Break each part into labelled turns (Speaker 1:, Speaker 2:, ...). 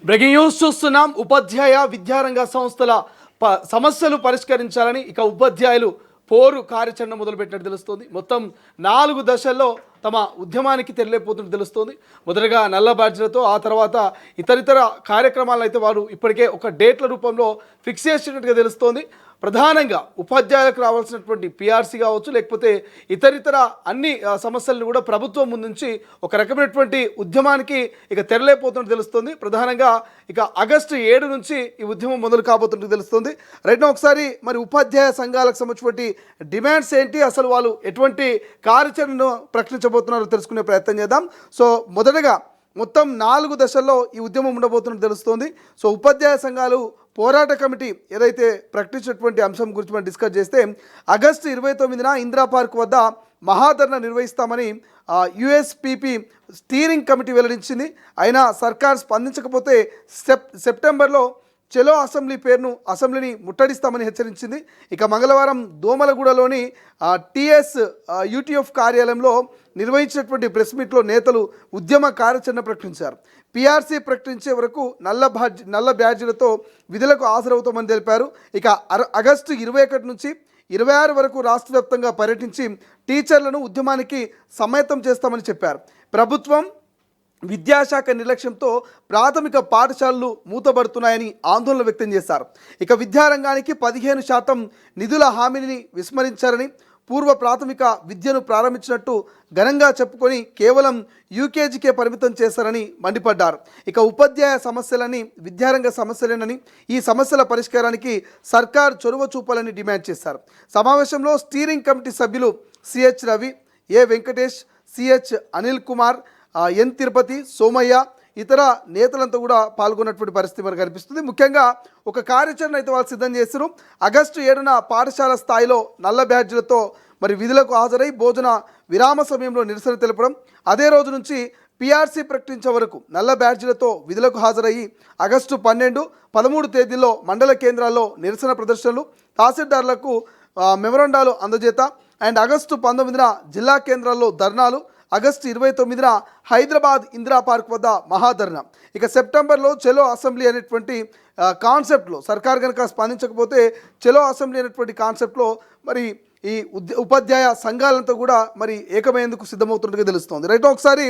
Speaker 1: Breaking news చూస్తున్నాం. ఉపాధ్యాయ విద్యారంగ సంస్థల సమస్యలు పరిష్కరించాలని ఇక ఉపాధ్యాయులు పోరు కార్యాచరణ మొదలుపెట్టినట్టు తెలుస్తోంది. మొత్తం 4 దశల్లో తమ ఉద్యమానికి తెరలేకపోతున్నట్టు తెలుస్తోంది. మొదటగా నల్ల బ్యాడ్జ్లతో, ఆ తర్వాత ఇతరితర కార్యక్రమాలను అయితే వారు ఇప్పటికే ఒక డేట్ల రూపంలో ఫిక్స్ చేసినట్టుగా తెలుస్తోంది. ప్రధానంగా ఉపాధ్యాయులకు రావాల్సినటువంటి పిఆర్సీ కావచ్చు, లేకపోతే ఇతరితర అన్ని సమస్యలను కూడా ప్రభుత్వం ముందుంచి ఒక రకమైనటువంటి ఉద్యమానికి ఇక తెరలేకపోతున్నట్టు తెలుస్తుంది. ప్రధానంగా ఇక ఆగస్టు 7 నుంచి ఈ ఉద్యమం మొదలు కాబోతున్నట్టు తెలుస్తుంది. రైట్, ఒకసారి మరి ఉపాధ్యాయ సంఘాలకు సంబంధించినటువంటి డిమాండ్స్ ఏంటి, అసలు వాళ్ళు ఎటువంటి కార్యాచరణను ప్రకటించబోతున్నారో తెలుసుకునే ప్రయత్నం చేద్దాం. సో మొదటగా మొత్తం 4 దశల్లో ఈ ఉద్యమం ఉండబోతున్నట్టు తెలుస్తోంది. సో ఉపాధ్యాయ సంఘాలు పోరాట కమిటీ ఏదైతే ప్రకటించినటువంటి అంశం గురించి మనం డిస్కస్ చేస్తే, ఆగస్టు 29న ఇందిరా పార్క్ వద్ద మహాధరణ నిర్వహిస్తామని యుఎస్పిపి స్టీరింగ్ కమిటీ వెల్లడించింది. అయినా సర్కార్ స్పందించకపోతే సెప్టెంబర్లో చలో అసెంబ్లీ పేరును అసెంబ్లీని ముట్టడిస్తామని హెచ్చరించింది. ఇక మంగళవారం దోమలగూడలోని టిఎస్ యూటీఎఫ్ కార్యాలయంలో నిర్వహించినటువంటి ప్రెస్ మీట్లో నేతలు ఉద్యమ కార్యాచరణ ప్రకటించారు. పిఆర్సీ ప్రకటించే వరకు నల్ల బ్యాడ్జీలతో విధులకు హాజరవుతామని తెలిపారు. ఇక ఆగస్టు 21 నుంచి 26 వరకు రాష్ట్ర వ్యాప్తంగా పర్యటించి టీచర్లను ఉద్యమానికి సమాయత్తం చేస్తామని చెప్పారు. ప్రభుత్వం విద్యాశాఖ నిర్లక్ష్యంతో ప్రాథమిక పాఠశాలలు మూతబడుతున్నాయని ఆందోళన వ్యక్తం చేశారు. ఇక విద్యారంగానికి 15% నిధుల హామీని విస్మరించారని, పూర్వ ప్రాథమిక విద్యను ప్రారంభించినట్టు ఘనంగా చెప్పుకొని కేవలం యూకేజీకే పరిమితం చేశారని మండిపడ్డారు. ఇక ఉపాధ్యాయ సమస్యలని విద్యారంగ సమస్యలేనని, ఈ సమస్యల పరిష్కారానికి సర్కార్ చొరవ చూపాలని డిమాండ్ చేశారు. సమావేశంలో స్టీరింగ్ కమిటీ సభ్యులు సిహెచ్ రవి, ఏ వెంకటేష్, సిహెచ్ అనిల్ కుమార్, ఎన్ తిరుపతి, సోమయ్య, ఇతర నేతలంతా కూడా పాల్గొన్నటువంటి పరిస్థితి మనకు కనిపిస్తుంది. ముఖ్యంగా ఒక కార్యాచరణ అయితే వాళ్ళు సిద్ధం చేశారు. ఆగస్టు 7న పాఠశాల స్థాయిలో నల్ల బ్యాడ్జీలతో మరి విధులకు హాజరై భోజన విరామ సమయంలో నిరసన తెలపడం, అదే రోజు నుంచి పిఆర్సీ ప్రకటించే వరకు నల్ల బ్యాడ్జీలతో విధులకు హాజరయ్యి ఆగస్టు 12, 13 తేదీల్లో మండల కేంద్రాల్లో నిరసన ప్రదర్శనలు, తహసీల్దార్లకు మెమొరండాలు అందజేత, అండ్ ఆగస్టు 19న జిల్లా కేంద్రాల్లో ధర్నాలు, ఆగస్టు 29న హైదరాబాద్ ఇందిరా పార్క్ వద్ద మహాధరణ. ఇక సెప్టెంబర్లో చలో అసెంబ్లీ అనేటువంటి కాన్సెప్ట్లో సర్కార్ కనుక స్పందించకపోతే చలో అసెంబ్లీ అనేటువంటి కాన్సెప్ట్లో మరి ఈ ఉపాధ్యాయ సంఘాలంతా కూడా మరి ఏకమయ్యేందుకు సిద్ధమవుతున్నట్టుగా తెలుస్తోంది. రైట్, ఒకసారి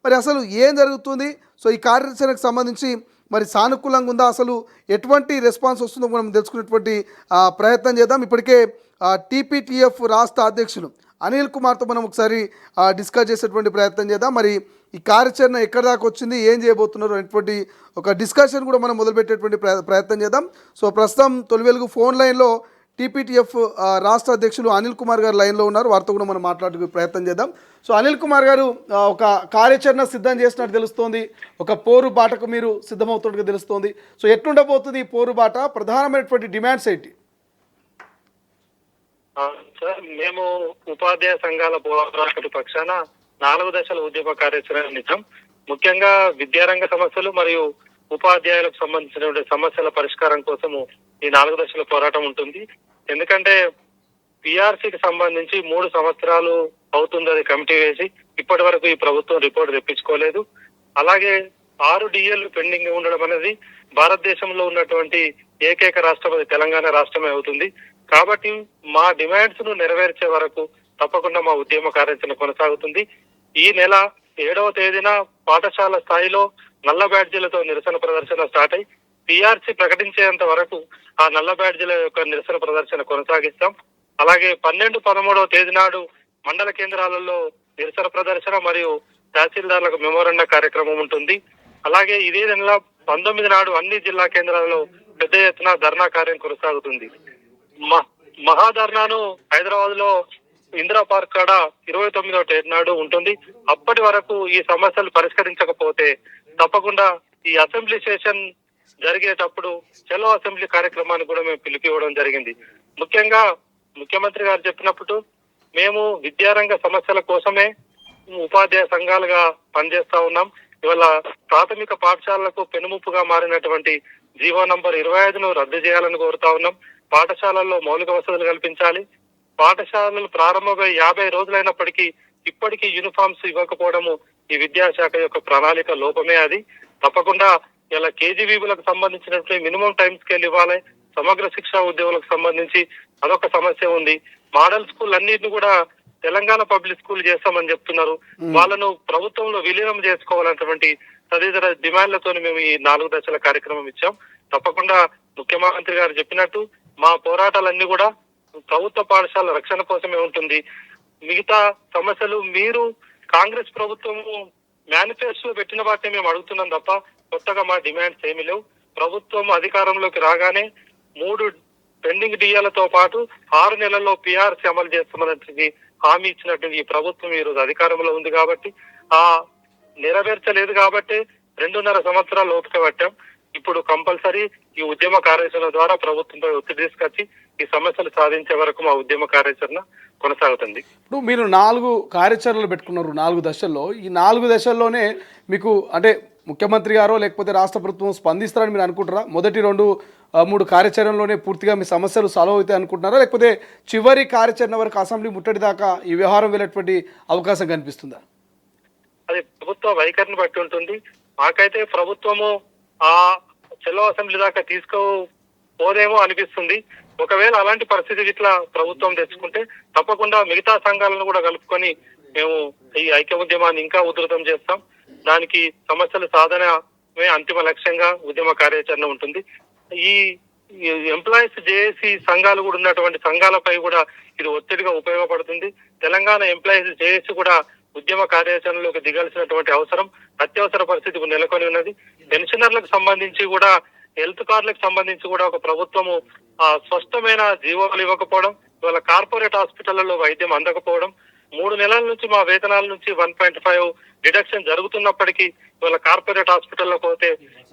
Speaker 1: మరి అసలు ఏం జరుగుతుంది, సో ఈ కార్యాచరణకు సంబంధించి మరి సానుకూలంగా ఉందా, అసలు ఎటువంటి రెస్పాన్స్ వస్తుందో మనం తెలుసుకునేటువంటి ప్రయత్నం చేద్దాం. ఇప్పటికే టీపీటీఎఫ్ రాష్ట్ర అధ్యక్షులు అనిల్ కుమార్తో మనం ఒకసారి డిస్కస్ చేసేటువంటి ప్రయత్నం చేద్దాం. మరి ఈ కార్యాచరణ ఎక్కడి దాకా వచ్చింది, ఏం చేయబోతున్నారు అనేటువంటి ఒక డిస్కషన్ కూడా మనం మొదలుపెట్టేటువంటి ప్రయత్నం చేద్దాం. సో ప్రస్తుతం తొలి వెలుగు ఫోన్ లైన్లో టీపీటీఎఫ్ రాష్ట్ర అధ్యక్షులు అనిల్ కుమార్ గారు లైన్లో ఉన్నారు. వారితో కూడా మనం మాట్లాడే ప్రయత్నం చేద్దాం. సో అనిల్ కుమార్ గారు, ఒక కార్యాచరణ సిద్ధం చేసినట్టు తెలుస్తోంది, ఒక పోరు బాటకు మీరు సిద్ధమవుతున్నట్టుగా తెలుస్తోంది. సో ఎట్లుండబోతుంది ఈ పోరు బాట, ప్రధానమైనటువంటి డిమాండ్స్ ఏంటి?
Speaker 2: సార్, మేము ఉపాధ్యాయ సంఘాల పోరాట పక్షాన 4 దశల ఉద్యమ కార్యాచరణ నిజం. ముఖ్యంగా విద్యారంగ సమస్యలు మరియు ఉపాధ్యాయులకు సంబంధించిన సమస్యల పరిష్కారం కోసము ఈ 4 దశల పోరాటం ఉంటుంది. ఎందుకంటే పిఆర్సీకి సంబంధించి 3 సంవత్సరాలు అవుతుంది అది కమిటీ వేసి, ఇప్పటి వరకు ఈ ప్రభుత్వం రిపోర్ట్ తెప్పించుకోలేదు. అలాగే 6 డిఎల్ పెండింగ్ ఉండడం అనేది భారతదేశంలో ఉన్నటువంటి ఏకైక రాష్ట్రం అది తెలంగాణ రాష్ట్రమే అవుతుంది. కాబట్టి మా డిమాండ్స్ ను నెరవేర్చే వరకు తప్పకుండా మా ఉద్యమ కార్యాచరణ కొనసాగుతుంది. ఈ నెల 7వ తేదీన పాఠశాల స్థాయిలో నల్ల బ్యాడ్జీలతో నిరసన ప్రదర్శన స్టార్ట్ అయి పిఆర్సీ ప్రకటించేంత వరకు ఆ నల్ల బ్యాడ్జీల యొక్క నిరసన ప్రదర్శన కొనసాగిస్తాం. అలాగే 12, 13వ తేదీ నాడు మండల కేంద్రాలలో నిరసన ప్రదర్శన మరియు తహసీల్దార్లకు మెమోరండా కార్యక్రమం ఉంటుంది. అలాగే ఇదే నెల 19 నాడు అన్ని జిల్లా కేంద్రాలలో పెద్ద ఎత్తున ధర్నా కార్యం కొనసాగుతుంది. మహాధర్నాను హైదరాబాద్ లో ఇందిరా పార్క్ కాడ 29వ తేదీ నాడు ఉంటుంది. అప్పటి వరకు ఈ సమస్యలు పరిష్కరించకపోతే తప్పకుండా ఈ అసెంబ్లీ సెషన్ జరిగేటప్పుడు చలో అసెంబ్లీ కార్యక్రమాన్ని కూడా మేము పిలిపివ్వడం జరిగింది. ముఖ్యంగా ముఖ్యమంత్రి గారు చెప్పినప్పుడు మేము విద్యారంగ సమస్యల కోసమే ఉపాధ్యాయ సంఘాలుగా పనిచేస్తా ఉన్నాం. ఇవాళ ప్రాథమిక పాఠశాలలకు పెనుముప్పుగా మారినటువంటి జీవో నంబర్ 25ను రద్దు చేయాలని కోరుతా ఉన్నాం. పాఠశాలల్లో మౌలిక వసతులు కల్పించాలి. పాఠశాలలు ప్రారంభమై 50 రోజులైనప్పటికీ ఇప్పటికీ యూనిఫామ్స్ ఇవ్వకపోవడము ఈ విద్యాశాఖ యొక్క ప్రణాళిక లోపమే. అది తప్పకుండా ఇలా కేజీబీలకు సంబంధించినటువంటి మినిమం టైం స్కేల్ ఇవ్వాలి. సమగ్ర శిక్షా ఉద్యోగులకు సంబంధించి అదొక సమస్య ఉంది. మోడల్ స్కూల్ అన్నిటిని కూడా తెలంగాణ పబ్లిక్ స్కూల్ చేస్తామని చెప్తున్నారు. వాళ్ళను ప్రభుత్వంలో విలీనం చేసుకోవాలన్నటువంటి తదితర డిమాండ్లతో మేము ఈ 4 దశల కార్యక్రమం ఇచ్చాం. తప్పకుండా ముఖ్యమంత్రి గారు చెప్పినట్టు మా పోరాటాలన్నీ కూడా ప్రభుత్వ పాఠశాల రక్షణ కోసమే ఉంటుంది. మిగతా సమస్యలు మీరు కాంగ్రెస్ ప్రభుత్వము మేనిఫెస్టో పెట్టిన వాటిని మేము అడుగుతున్నాం తప్ప కొత్తగా మా డిమాండ్స్ ఏమీ లేవు. ప్రభుత్వం అధికారంలోకి రాగానే 3 పెండింగ్ డిఏలతో పాటు 6 నెలల్లో పిఆర్సీ అమలు చేస్తామన్నది హామీ ఇచ్చినటువంటి ఈ ప్రభుత్వం ఈ రోజు అధికారంలో ఉంది కాబట్టి ఆ నెరవేర్చలేదు కాబట్టి 2.5 సంవత్సరాలు ఓపిక పట్టాం. ఇప్పుడు కంపల్సరీ ఈ ఉద్యమ కార్యాచరణ ద్వారా ప్రభుత్వంపై ఒత్తిడి తీసుకొచ్చి ఈ సమస్యలు సాధించే వరకు మా ఉద్యమ కార్యాచరణ కొనసాగుతుంది.
Speaker 1: ఇప్పుడు మీరు 4 కార్యాచరణలు పెట్టుకున్నారు 4 దశల్లో. ఈ 4 దశల్లోనే మీకు అంటే ముఖ్యమంత్రి గారో లేకపోతే రాష్ట్ర ప్రభుత్వం స్పందిస్తారని మీరు అనుకుంటారా? మొదటి 2-3 కార్యాచరణలోనే పూర్తిగా మీ సమస్యలు సాల్వ్ అవుతాయి అనుకుంటున్నారా, లేకపోతే చివరి కార్యాచరణ వరకు అసెంబ్లీ ముట్టడి దాకా ఈ వ్యవహారం వెళ్ళేటువంటి అవకాశం కనిపిస్తుందా?
Speaker 2: అది ప్రభుత్వ వైఖరిని బట్టి ఉంటుంది. మాకైతే ప్రభుత్వము ఆ చెలో అసెంబ్లీ దాకా తీసుకోపోదేమో అనిపిస్తుంది. ఒకవేళ అలాంటి పరిస్థితి ఇట్లా ప్రభుత్వం తెచ్చుకుంటే తప్పకుండా మిగతా సంఘాలను కూడా కలుపుకొని మేము ఈ ఐక్య ఉద్యమాన్ని ఇంకా ఉధృతం చేస్తాం. దానికి సమస్యల సాధనమే అంతిమ లక్ష్యంగా ఉద్యమ కార్యాచరణ ఉంటుంది. ఈ ఎంప్లాయీస్ జేఏసీ సంఘాలు కూడా ఉన్నటువంటి సంఘాలపై కూడా ఇది ఒత్తిడిగా ఉపయోగపడుతుంది. తెలంగాణ ఎంప్లాయీస్ జేఏసీ కూడా ఉద్యమ కార్యాచరణలోకి దిగాల్సినటువంటి అవసరం అత్యవసర పరిస్థితి నెలకొని ఉన్నది. పెన్షనర్లకు సంబంధించి కూడా హెల్త్ కార్డులకు సంబంధించి కూడా ఒక ప్రభుత్వము స్పష్టమైన జీవోలు ఇవ్వకపోవడం, ఇవాళ కార్పొరేట్ హాస్పిటళ్లలో వైద్యం అందకపోవడం, 3 నెలల నుంచి మా వేతనాల నుంచి 1.5 డిడక్షన్ జరుగుతున్నప్పటికీ ఇవాళ కార్పొరేట్ హాస్పిటల్లో పోతే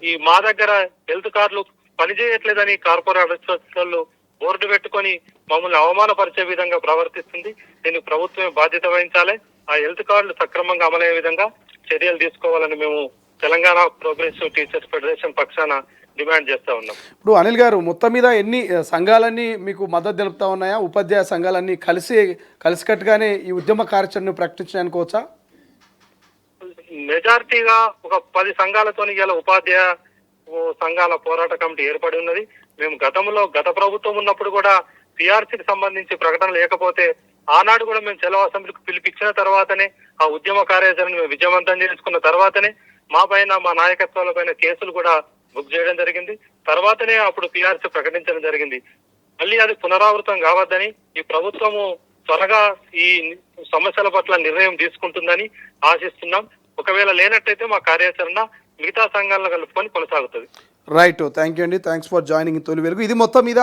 Speaker 2: ఈ మా దగ్గర హెల్త్ కార్డులు పనిచేయట్లేదని కార్పొరేట్ హాస్పిటల్లో బోర్డు పెట్టుకొని మమ్మల్ని అవమానపరిచే విధంగా ప్రవర్తిస్తుంది. దీనికి ప్రభుత్వమే బాధ్యత వహించాలి. ఆ హెల్త్ కార్డులు సక్రమంగా అమలయ్యే విధంగా చర్యలు తీసుకోవాలని మేము తెలంగాణ ప్రోగ్రెసివ్ టీచర్స్ ఫెడరేషన్ పక్షాన డిమాండ్ చేస్తా ఉన్నాం.
Speaker 1: ఇప్పుడు అనిల్ గారు, మొత్తం మీద ఎన్ని సంఘాలన్నీ మీకు మద్దతు తెలుపుతా ఉన్నాయా? ఉపాధ్యాయ సంఘాలన్నీ కలిసికట్టుగానే ఈ ఉద్యమ కార్యాచరణను ప్రకటించిన అనుకోవచ్చా?
Speaker 2: మెజారిటీగా ఒక 10 సంఘాలతో ఇలా ఉపాధ్యాయ సంఘాల పోరాట కమిటీ ఏర్పడి ఉన్నది. మేము గత ప్రభుత్వం ఉన్నప్పుడు కూడా పిఆర్సీకి సంబంధించి ప్రకటన లేకపోతే ఆనాడు కూడా మేము చెలో అసెంబ్లీకి పిలిపించిన తర్వాతనే ఆ ఉద్యమ కార్యాచరణ మేము విజయవంతం చేసుకున్న తర్వాతనే మా నాయకత్వాల పైన కేసులు కూడా బుక్ చేయడం జరిగింది. తర్వాతనే అప్పుడు పిఆర్సీ ప్రకటించడం జరిగింది. మళ్ళీ అది పునరావృతం కావద్దని ఈ ప్రభుత్వము త్వరగా ఈ సమస్యల పట్ల నిర్ణయం తీసుకుంటుందని ఆశిస్తున్నాం. ఒకవేళ లేనట్టయితే మా కార్యాచరణ మిగతా సంఘాలను కలుపుకొని కొనసాగుతుంది.
Speaker 1: రైట్, థ్యాంక్ యూ అండి. థ్యాంక్స్ ఫర్ జాయినింగ్ తొలి వెలుగు. ఇది మొత్తం మీద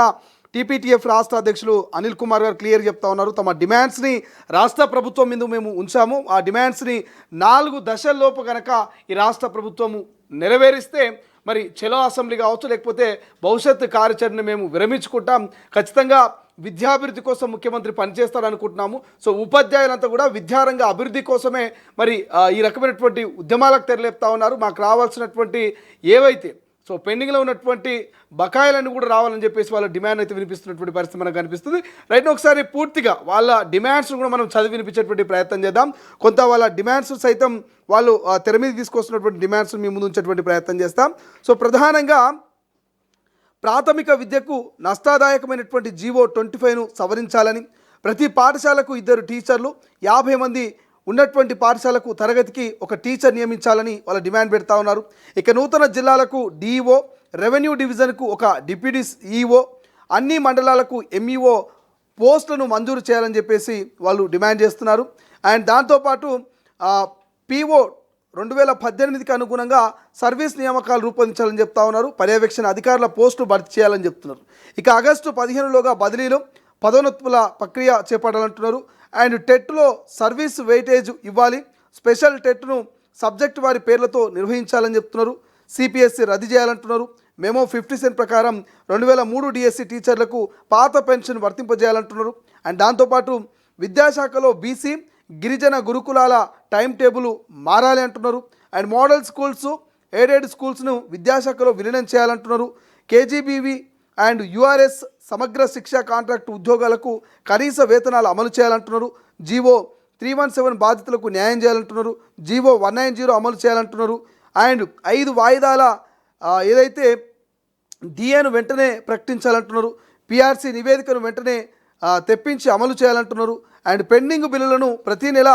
Speaker 1: టీపీటీఎఫ్ రాష్ట్ర అధ్యక్షులు అనిల్ కుమార్ గారు క్లియర్ చెప్తా ఉన్నారు. తమ డిమాండ్స్ని రాష్ట్ర ప్రభుత్వం మీద మేము ఉంచాము. ఆ డిమాండ్స్ని 4 దశల్లోపు కనుక ఈ రాష్ట్ర ప్రభుత్వము నెరవేరిస్తే మరి చెలో అసెంబ్లీ కావచ్చు, లేకపోతే భవిష్యత్తు కార్యాచరణ మేము విరమించుకుంటాం. ఖచ్చితంగా విద్యాభివృద్ధి కోసం ముఖ్యమంత్రి పనిచేస్తారనుకుంటున్నాము. సో ఉపాధ్యాయులంతా కూడా విద్యారంగ అభివృద్ధి కోసమే మరి ఈ రకమైనటువంటి ఉద్యమాలకు తెరలేపుతా ఉన్నారు. మాకు రావాల్సినటువంటి ఏవైతే పెండింగ్లో ఉన్నటువంటి బకాయిలన్నీ కూడా రావాలని చెప్పేసి వాళ్ళ డిమాండ్ అయితే వినిపిస్తున్నటువంటి పరిస్థితి మనకు కనిపిస్తుంది. రైట్, ఒకసారి పూర్తిగా వాళ్ళ డిమాండ్స్ కూడా మనం చదివి వినిపించేటువంటి ప్రయత్నం చేద్దాం. కొంత వాళ్ళ డిమాండ్స్ సైతం వాళ్ళు తెర మీద తీసుకొస్తున్నటువంటి డిమాండ్స్ మీ ముందు ఉంచేటువంటి ప్రయత్నం చేస్తాం. ప్రధానంగా ప్రాథమిక విద్యకు నష్టాదాయకమైనటువంటి జీవో 25ను సవరించాలని, ప్రతి పాఠశాలకు 2 టీచర్లు, 50 మంది ఉన్నటువంటి పాఠశాలకు తరగతికి 1 టీచర్ నియమించాలని వాళ్ళ డిమాండ్ పెడతా ఉన్నారు. ఇక నూతన జిల్లాలకు డిఈఓ, రెవెన్యూ డివిజన్కు 1 డిప్యూటీ ఈఓ, అన్ని మండలాలకు ఎంఈఓ పోస్టులను మంజూరు చేయాలని చెప్పేసి వాళ్ళు డిమాండ్ చేస్తున్నారు. అండ్ దాంతోపాటు పిఓ 2018కి అనుగుణంగా సర్వీస్ నియామకాలు రూపొందించాలని చెప్తా ఉన్నారు. పర్యవేక్షణ అధికారుల పోస్టు భర్తీ చేయాలని చెప్తున్నారు. ఇక ఆగస్టు 15లోగా బదిలీలు, పదోన్నతుల ప్రక్రియ చేపట్టాలంటున్నారు. అండ్ టెట్లో సర్వీస్ వెయిటేజ్ ఇవ్వాలి, స్పెషల్ టెట్ను సబ్జెక్ట్ వారి పేర్లతో నిర్వహించాలని చెప్తున్నారు. సిపిఎస్సి రద్దు చేయాలంటున్నారు. మెమో 50 సెంట్ ప్రకారం 2003 డిఎస్సి టీచర్లకు పాత పెన్షన్ వర్తింపజేయాలంటున్నారు. అండ్ దాంతోపాటు విద్యాశాఖలో బీసీ, గిరిజన గురుకులాల టైం టేబుల్ మారాలి అంటున్నారు. అండ్ మోడల్ స్కూల్స్, ఎయిడెడ్ స్కూల్స్ను విద్యాశాఖలో విలీనం చేయాలంటున్నారు. కేజీబీవీ అండ్ యూఆర్ఎస్ సమగ్ర శిక్షా కాంట్రాక్ట్ ఉద్యోగాలకు కనీస వేతనాలు అమలు చేయాలంటున్నారు. జీవో 317 బాధితులకు న్యాయం చేయాలంటున్నారు. జీవో 190 అమలు చేయాలంటున్నారు. అండ్ 5 వాయిదాల ఏదైతే డిఏను వెంటనే ప్రకటించాలంటున్నారు, పిఆర్సీ నివేదికను వెంటనే తెప్పించి అమలు చేయాలంటున్నారు, అండ్ పెండింగ్ బిల్లులను ప్రతి నెల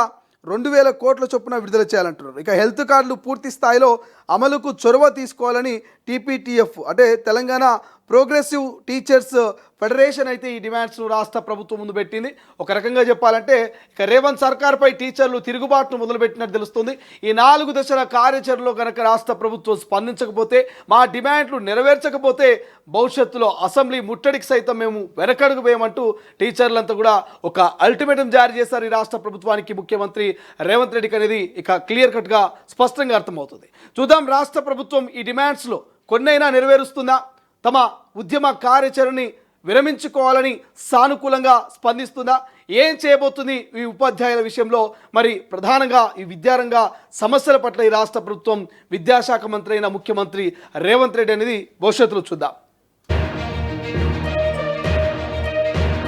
Speaker 1: 2,000 కోట్ల చొప్పున విడుదల చేయాలంటున్నారు. ఇక హెల్త్ కార్డులు పూర్తి స్థాయిలో అమలుకు చొరవ తీసుకోవాలని టీపీటీఎఫ్ అంటే తెలంగాణ ప్రోగ్రెసివ్ టీచర్స్ ఫెడరేషన్ అయితే ఈ డిమాండ్స్ను రాష్ట్ర ప్రభుత్వం ముందు పెట్టింది. ఒక రకంగా చెప్పాలంటే ఇక రేవంత్ సర్కార్పై టీచర్లు తిరుగుబాటును మొదలుపెట్టినట్టు తెలుస్తుంది. ఈ 4 దశల కార్యాచరణలో కనుక రాష్ట్ర ప్రభుత్వం స్పందించకపోతే, మా డిమాండ్లు నెరవేర్చకపోతే భవిష్యత్తులో అసెంబ్లీ ముట్టడికి సైతం మేము వెనకడుగు వేయమంటూ టీచర్లంతా కూడా ఒక అల్టిమేటం జారీ చేశారు ఈ రాష్ట్ర ప్రభుత్వానికి, ముఖ్యమంత్రి రేవంత్ రెడ్డికి అనేది ఇక క్లియర్ కట్గా స్పష్టంగా అర్థమవుతుంది. చూద్దాం రాష్ట్ర ప్రభుత్వం ఈ డిమాండ్స్లో కొన్నైనా నెరవేరుస్తుందా, తమ ఉద్యమ కార్యాచరణని విరమించుకోవాలని సానుకూలంగా స్పందిస్తుందా, ఏం చేయబోతుంది ఈ ఉపాధ్యాయుల విషయంలో, మరి ప్రధానంగా ఈ విద్యారంగ సమస్యల పట్ల ఈ రాష్ట్ర ప్రభుత్వం విద్యాశాఖ మంత్రి అయిన ముఖ్యమంత్రి రేవంత్ రెడ్డి అనేది భవిష్యత్తులో చూద్దాం.